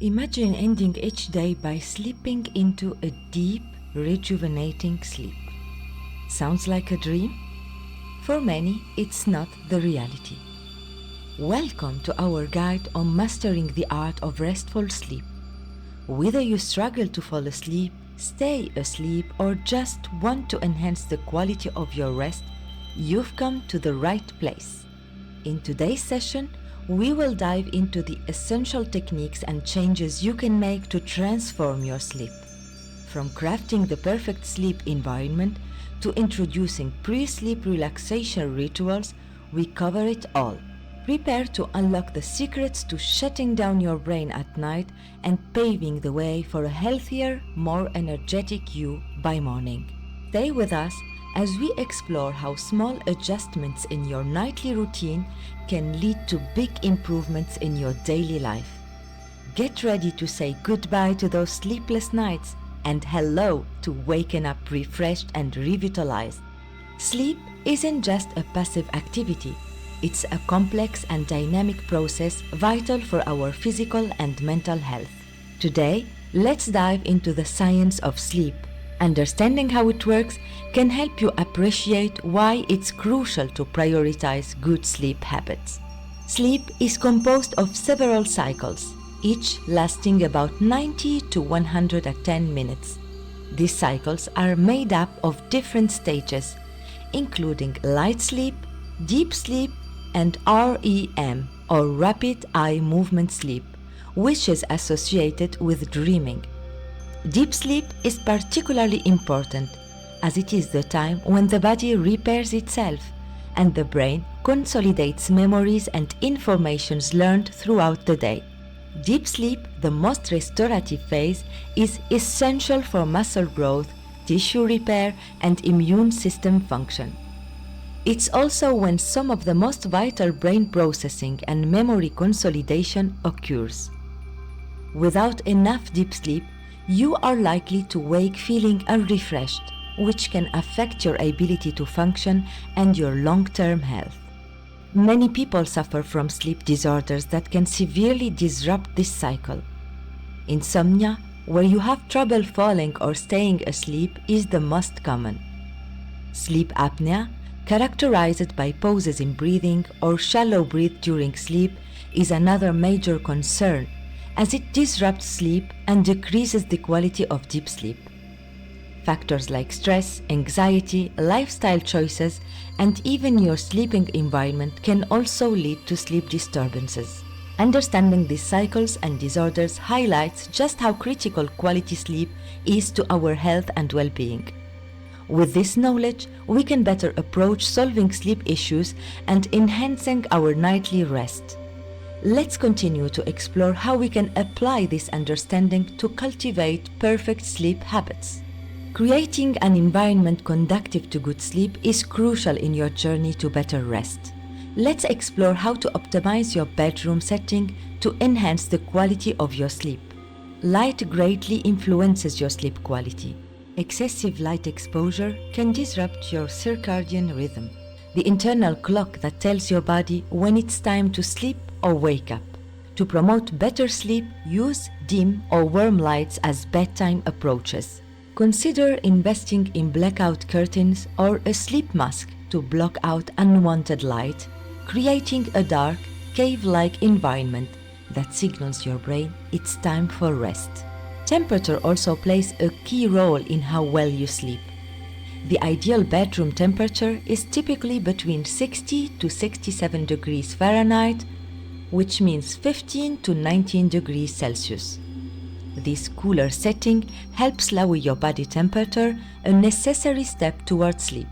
Imagine ending each day by slipping into a deep, rejuvenating sleep. Sounds like a dream? For many, it's not the reality. Welcome to our guide on mastering the art of restful sleep. Whether you struggle to fall asleep, stay asleep, or just want to enhance the quality of your rest, you've come to the right place. In today's session, we will dive into the essential techniques and changes you can make to transform your sleep. From crafting the perfect sleep environment to introducing pre-sleep relaxation rituals, we cover it all. Prepare to unlock the secrets to shutting down your brain at night and paving the way for a healthier, more energetic you by morning. Stay with us as we explore how small adjustments in your nightly routine can lead to big improvements in your daily life. Get ready to say goodbye to those sleepless nights and hello to waking up refreshed and revitalized. Sleep isn't just a passive activity. It's a complex and dynamic process vital for our physical and mental health. Today, let's dive into the science of sleep. Understanding how it works can help you appreciate why it's crucial to prioritize good sleep habits. Sleep is composed of several cycles, each lasting about 90 to 110 minutes. These cycles are made up of different stages, including light sleep, deep sleep, and REM, or rapid eye movement sleep, which is associated with dreaming. Deep sleep is particularly important as it is the time when the body repairs itself and the brain consolidates memories and informations learned throughout the day. Deep sleep, the most restorative phase, is essential for muscle growth, tissue repair, and immune system function. It's also when some of the most vital brain processing and memory consolidation occurs. Without enough deep sleep, you are likely to wake feeling unrefreshed, which can affect your ability to function and your long-term health. Many people suffer from sleep disorders that can severely disrupt this cycle. Insomnia, where you have trouble falling or staying asleep, is the most common. Sleep apnea, characterized by pauses in breathing or shallow breath during sleep, is another major concern, as it disrupts sleep and decreases the quality of deep sleep. Factors like stress, anxiety, lifestyle choices, and even your sleeping environment can also lead to sleep disturbances. Understanding these cycles and disorders highlights just how critical quality sleep is to our health and well-being. With this knowledge, we can better approach solving sleep issues and enhancing our nightly rest. Let's continue to explore how we can apply this understanding to cultivate perfect sleep habits. Creating an environment conducive to good sleep is crucial in your journey to better rest. Let's explore how to optimize your bedroom setting to enhance the quality of your sleep. Light greatly influences your sleep quality. Excessive light exposure can disrupt your circadian rhythm, the internal clock that tells your body when it's time to sleep or wake up. To promote better sleep, use dim or warm lights as bedtime approaches. Consider investing in blackout curtains or a sleep mask to block out unwanted light, creating a dark, cave-like environment that signals your brain it's time for rest. Temperature also plays a key role in how well you sleep. The ideal bedroom temperature is typically between 60 to 67 degrees Fahrenheit, which means 15 to 19 degrees Celsius. This cooler setting helps lower your body temperature, a necessary step towards sleep.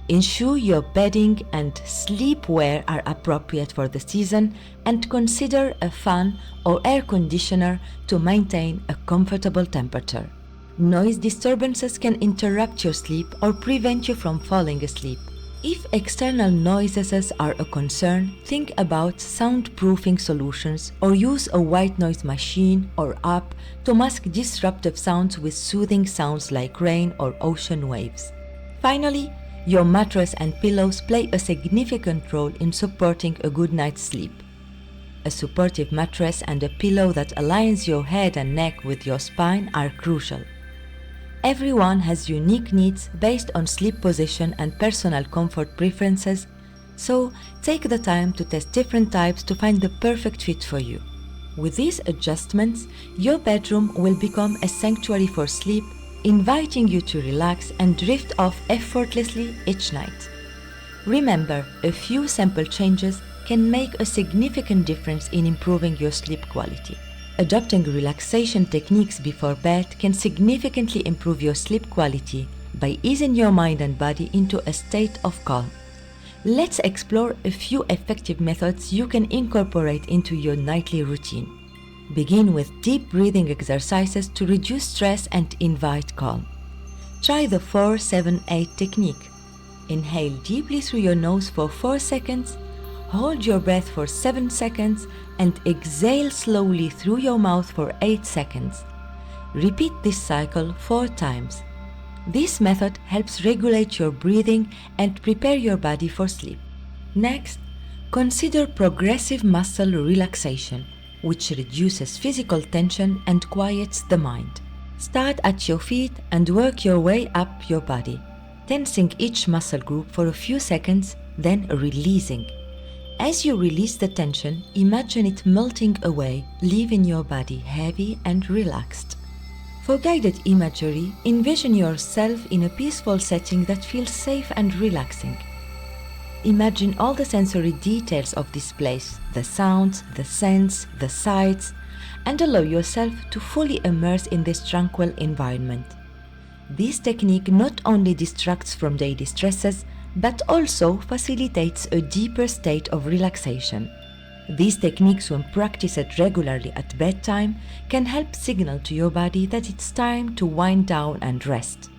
Ensure your bedding and sleepwear are appropriate for the season, and consider a fan or air conditioner to maintain a comfortable temperature. Noise disturbances can interrupt your sleep or prevent you from falling asleep. If external noises are a concern, think about soundproofing solutions or use a white noise machine or app to mask disruptive sounds with soothing sounds like rain or ocean waves. Finally, your mattress and pillows play a significant role in supporting a good night's sleep. A supportive mattress and a pillow that aligns your head and neck with your spine are crucial. Everyone has unique needs based on sleep position and personal comfort preferences, so take the time to test different types to find the perfect fit for you. With these adjustments, your bedroom will become a sanctuary for sleep, inviting you to relax and drift off effortlessly each night. Remember, a few simple changes can make a significant difference in improving your sleep quality. Adopting relaxation techniques before bed can significantly improve your sleep quality by easing your mind and body into a state of calm. Let's explore a few effective methods you can incorporate into your nightly routine. Begin with deep breathing exercises to reduce stress and invite calm. Try the 4-7-8 technique. Inhale deeply through your nose for 4 seconds, hold your breath for 7 seconds, and exhale slowly through your mouth for 8 seconds. Repeat this cycle 4 times. This method helps regulate your breathing and prepare your body for sleep. Next, consider progressive muscle relaxation, which reduces physical tension and quiets the mind. Start at your feet and work your way up your body, tensing each muscle group for a few seconds, then releasing. As you release the tension, imagine it melting away, leaving your body heavy and relaxed. For guided imagery, envision yourself in a peaceful setting that feels safe and relaxing. Imagine all the sensory details of this place, the sounds, the scents, the sights, and allow yourself to fully immerse in this tranquil environment. This technique not only distracts from daily stresses, but also facilitates a deeper state of relaxation. These techniques, when practiced regularly at bedtime, can help signal to your body that it's time to wind down and rest.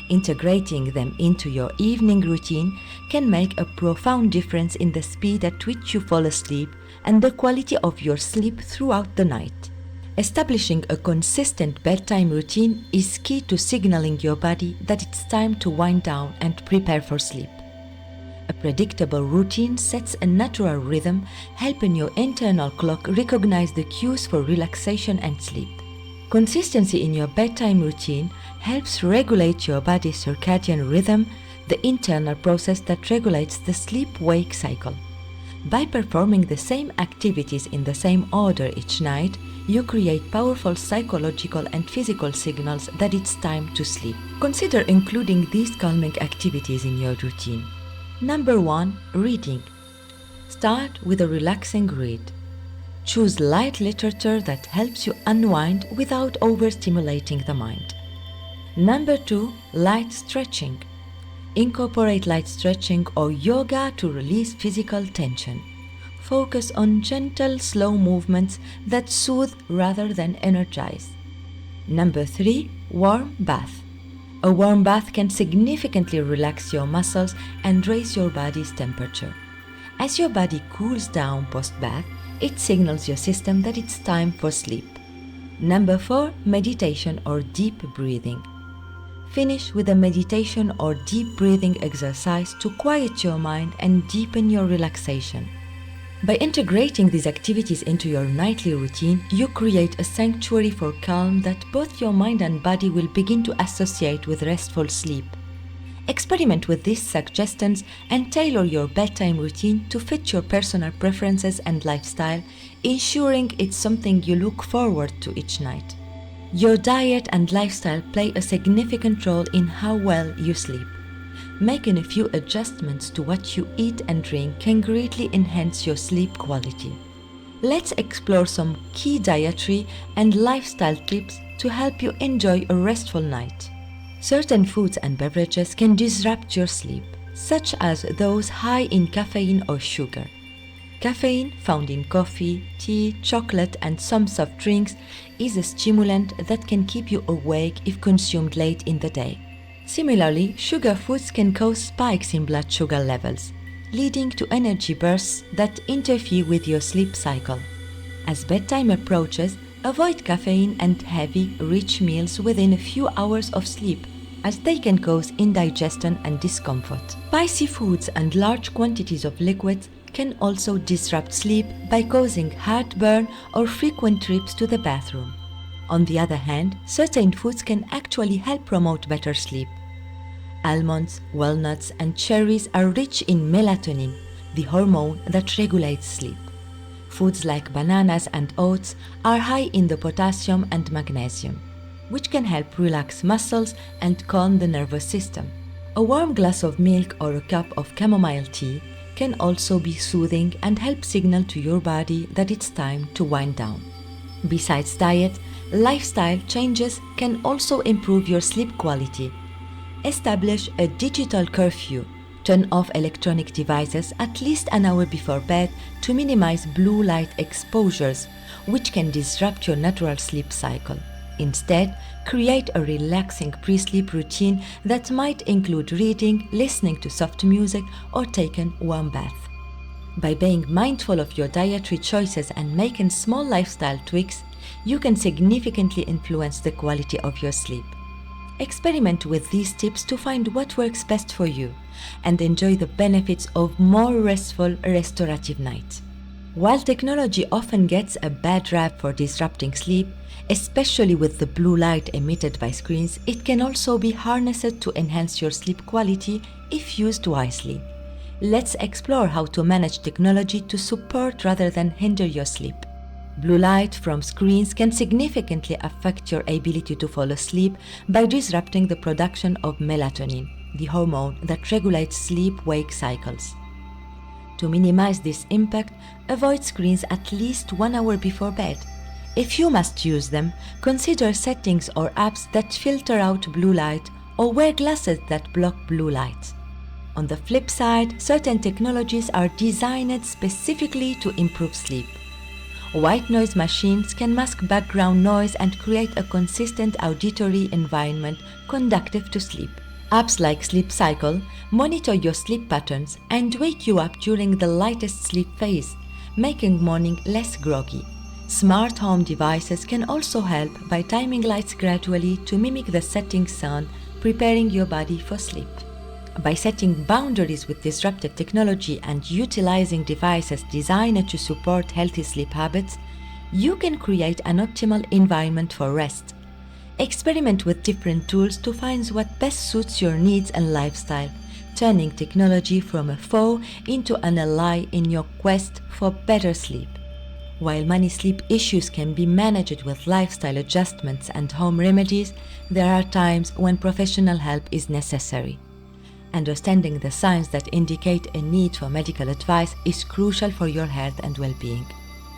Integrating them into your evening routine can make a profound difference in the speed at which you fall asleep and the quality of your sleep throughout the night. Establishing a consistent bedtime routine is key to signaling your body that it's time to wind down and prepare for sleep. A predictable routine sets a natural rhythm, helping your internal clock recognize the cues for relaxation and sleep. Consistency in your bedtime routine helps regulate your body's circadian rhythm, the internal process that regulates the sleep-wake cycle. By performing the same activities in the same order each night, you create powerful psychological and physical signals that it's time to sleep. Consider including these calming activities in your routine. Number 1. Reading. Start with a relaxing read. Choose light literature that helps you unwind without overstimulating the mind. Number 2. Light stretching. Incorporate light stretching or yoga to release physical tension. Focus on gentle, slow movements that soothe rather than energize. Number 3. Warm bath. A warm bath can significantly relax your muscles and raise your body's temperature. As your body cools down post-bath, it signals your system that it's time for sleep. Number 4. Meditation or deep breathing. Finish with a meditation or deep breathing exercise to quiet your mind and deepen your relaxation. By integrating these activities into your nightly routine, you create a sanctuary for calm that both your mind and body will begin to associate with restful sleep. Experiment with these suggestions and tailor your bedtime routine to fit your personal preferences and lifestyle, ensuring it's something you look forward to each night. Your diet and lifestyle play a significant role in how well you sleep. Making a few adjustments to what you eat and drink can greatly enhance your sleep quality. Let's explore some key dietary and lifestyle tips to help you enjoy a restful night. Certain foods and beverages can disrupt your sleep, such as those high in caffeine or sugar. Caffeine, found in coffee, tea, chocolate, and some soft drinks, is a stimulant that can keep you awake if consumed late in the day. Similarly, sugar foods can cause spikes in blood sugar levels, leading to energy bursts that interfere with your sleep cycle. As bedtime approaches, avoid caffeine and heavy, rich meals within a few hours of sleep, as they can cause indigestion and discomfort. Spicy foods and large quantities of liquids can also disrupt sleep by causing heartburn or frequent trips to the bathroom. On the other hand, certain foods can actually help promote better sleep. Almonds, walnuts, and cherries are rich in melatonin, the hormone that regulates sleep. Foods like bananas and oats are high in the potassium and magnesium, which can help relax muscles and calm the nervous system. A warm glass of milk or a cup of chamomile tea can also be soothing and help signal to your body that it's time to wind down. Besides diet, lifestyle changes can also improve your sleep quality. Establish a digital curfew. Turn off electronic devices at least an hour before bed to minimize blue light exposures, which can disrupt your natural sleep cycle. Instead, create a relaxing pre-sleep routine that might include reading, listening to soft music, or taking a warm bath. By being mindful of your dietary choices and making small lifestyle tweaks, you can significantly influence the quality of your sleep. Experiment with these tips to find what works best for you and enjoy the benefits of more restful, restorative nights. While technology often gets a bad rap for disrupting sleep, especially with the blue light emitted by screens, it can also be harnessed to enhance your sleep quality if used wisely. Let's explore how to manage technology to support rather than hinder your sleep. Blue light from screens can significantly affect your ability to fall asleep by disrupting the production of melatonin, the hormone that regulates sleep-wake cycles. To minimize this impact, avoid screens at least 1 hour before bed. If you must use them, consider settings or apps that filter out blue light or wear glasses that block blue light. On the flip side, certain technologies are designed specifically to improve sleep. White noise machines can mask background noise and create a consistent auditory environment conducive to sleep. Apps like Sleep Cycle monitor your sleep patterns and wake you up during the lightest sleep phase, making morning less groggy. Smart home devices can also help by timing lights gradually to mimic the setting sun, preparing your body for sleep. By setting boundaries with disruptive technology and utilizing devices designed to support healthy sleep habits, you can create an optimal environment for rest. Experiment with different tools to find what best suits your needs and lifestyle, turning technology from a foe into an ally in your quest for better sleep. While many sleep issues can be managed with lifestyle adjustments and home remedies, there are times when professional help is necessary. Understanding the signs that indicate a need for medical advice is crucial for your health and well-being.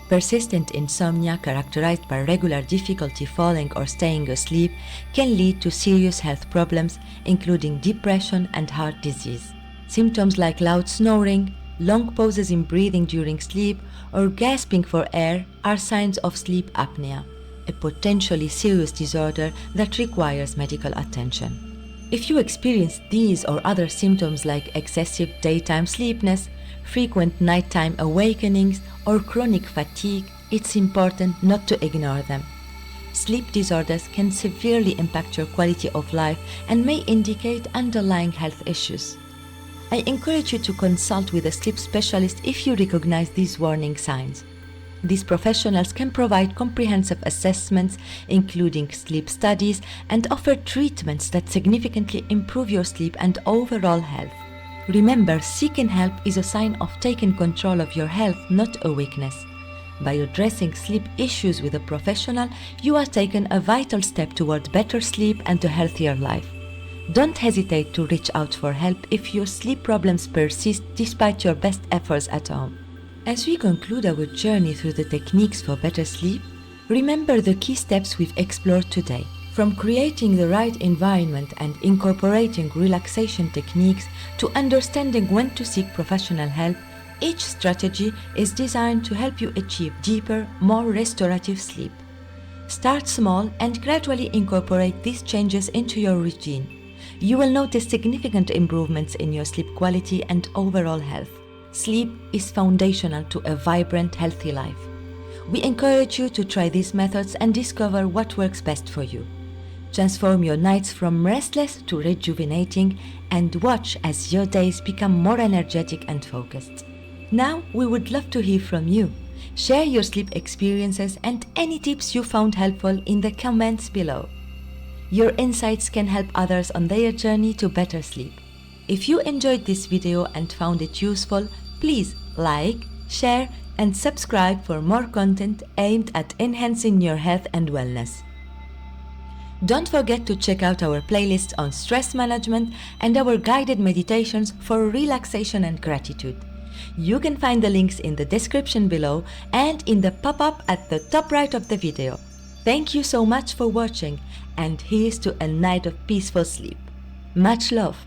Persistent insomnia characterized by regular difficulty falling or staying asleep can lead to serious health problems, including depression and heart disease. Symptoms like loud snoring, long pauses in breathing during sleep, or gasping for air are signs of sleep apnea, a potentially serious disorder that requires medical attention. If you experience these or other symptoms like excessive daytime sleepiness, frequent nighttime awakenings, or chronic fatigue, it's important not to ignore them. Sleep disorders can severely impact your quality of life and may indicate underlying health issues. I encourage you to consult with a sleep specialist if you recognize these warning signs. These professionals can provide comprehensive assessments, including sleep studies, and offer treatments that significantly improve your sleep and overall health. Remember, seeking help is a sign of taking control of your health, not a weakness. By addressing sleep issues with a professional, you are taking a vital step toward better sleep and a healthier life. Don't hesitate to reach out for help if your sleep problems persist despite your best efforts at home. As we conclude our journey through the techniques for better sleep, remember the key steps we've explored today. From creating the right environment and incorporating relaxation techniques to understanding when to seek professional help, each strategy is designed to help you achieve deeper, more restorative sleep. Start small and gradually incorporate these changes into your routine. You will notice significant improvements in your sleep quality and overall health. Sleep is foundational to a vibrant, healthy life. We encourage you to try these methods and discover what works best for you. Transform your nights from restless to rejuvenating and watch as your days become more energetic and focused. Now we would love to hear from you. Share your sleep experiences and any tips you found helpful in the comments below. Your insights can help others on their journey to better sleep. If you enjoyed this video and found it useful, please like, share, and subscribe for more content aimed at enhancing your health and wellness. Don't forget to check out our playlist on stress management and our guided meditations for relaxation and gratitude. You can find the links in the description below and in the pop-up at the top right of the video. Thank you so much for watching, and here's to a night of peaceful sleep. Much love.